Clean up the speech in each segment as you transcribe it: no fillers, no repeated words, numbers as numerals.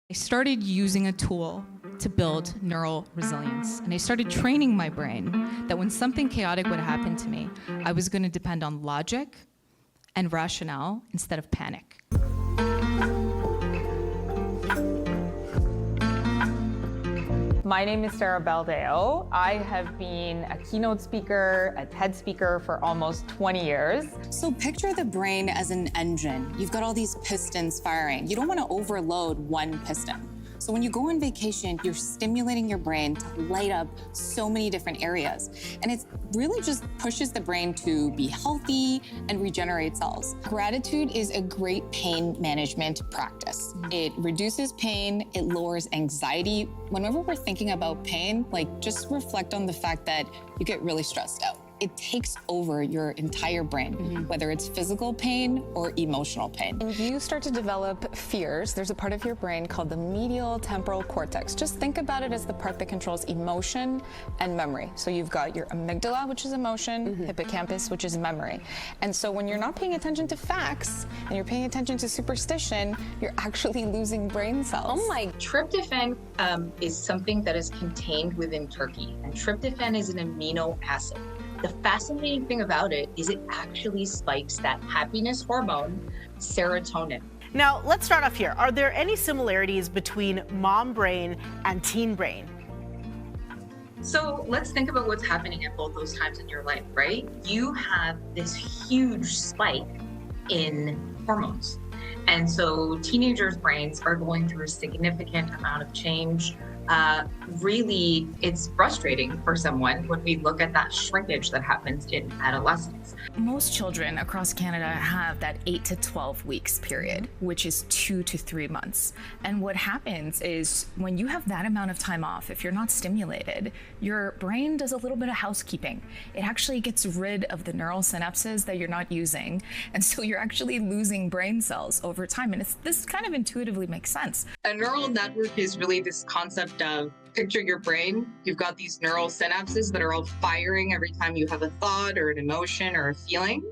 I started using a tool to build neural resilience. And I started training my brain that when something chaotic would happen to me, I was going to depend on logic and rationale instead of panic. My name is Baldeo. I have been a keynote speaker, a TED speaker for almost 20 years. So picture the brain as an engine. You've got all these pistons firing. You don't want to overload one piston. So when you go on vacation, you're stimulating your brain to light up so many different areas. And it really just pushes the brain to be healthy and regenerate cells. Gratitude is a great pain management practice. It reduces pain, it lowers anxiety. Whenever we're thinking about pain, just reflect on the fact that you get really stressed out. It takes over your entire brain, whether it's physical pain or emotional pain. When you start to develop fears, there's a part of your brain called the medial temporal cortex. Just think about it as the part that controls emotion and memory. So you've got your amygdala, which is emotion, hippocampus, which is memory. And so when you're not paying attention to facts and you're paying attention to superstition, you're actually losing brain cells. Oh my! Tryptophan is something that is contained within turkey, and tryptophan is an amino acid. The fascinating thing about it is it actually spikes that happiness hormone, serotonin. Now, let's start off here. Are there any similarities between mom brain and teen brain? So let's think about what's happening at both those times in your life, right? You have this huge spike in hormones. And so teenagers' brains are going through a significant amount of change. Really, it's frustrating for someone when we look at that shrinkage that happens in adolescence. Most children across Canada have that 8 to 12 weeks period, which is 2 to 3 months. And what happens is when you have that amount of time off, if you're not stimulated, your brain does a little bit of housekeeping. It actually gets rid of the neural synapses that you're not using. And so you're actually losing brain cells over time. And this kind of intuitively makes sense. A neural network is really this concept of picture your brain. You've got these neural synapses that are all firing every time you have a thought or an emotion or a feeling.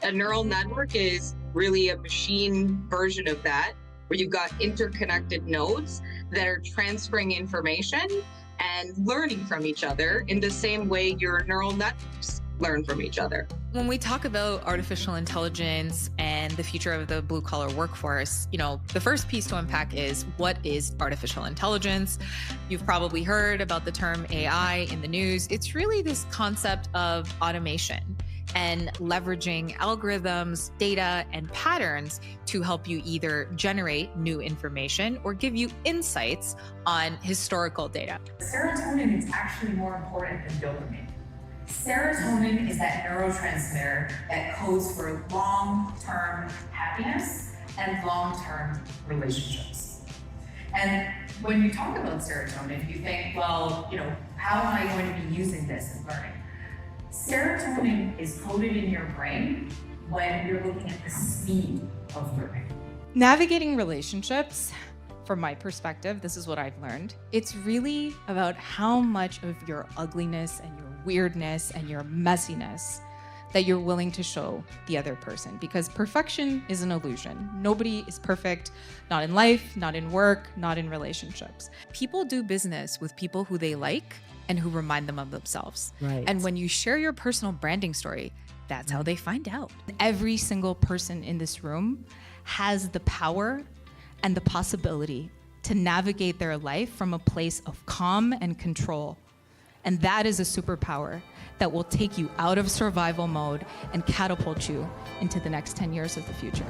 A neural network is really a machine version of that, where you've got interconnected nodes that are transferring information and learning from each other in the same way your neural networks learn from each other. When we talk about artificial intelligence and the future of the blue-collar workforce, the first piece to unpack is, what is artificial intelligence? You've probably heard about the term AI in the news. It's really this concept of automation and leveraging algorithms, data, and patterns to help you either generate new information or give you insights on historical data. Serotonin is actually more important than dopamine. Serotonin is that neurotransmitter that codes for long-term happiness and long-term relationships. And when you talk about serotonin, you think, well, how am I going to be using this in learning? Serotonin is coded in your brain when you're looking at the speed of learning. Navigating relationships, from my perspective, this is what I've learned. It's really about how much of your ugliness and your weirdness and your messiness that you're willing to show the other person, because perfection is an illusion. Nobody is perfect, not in life, not in work, not in relationships. People do business with people who they like and who remind them of themselves. Right. And when you share your personal branding story, that's how they find out. Every single person in this room has the power and the possibility to navigate their life from a place of calm and control. And that is a superpower that will take you out of survival mode and catapult you into the next 10 years of the future.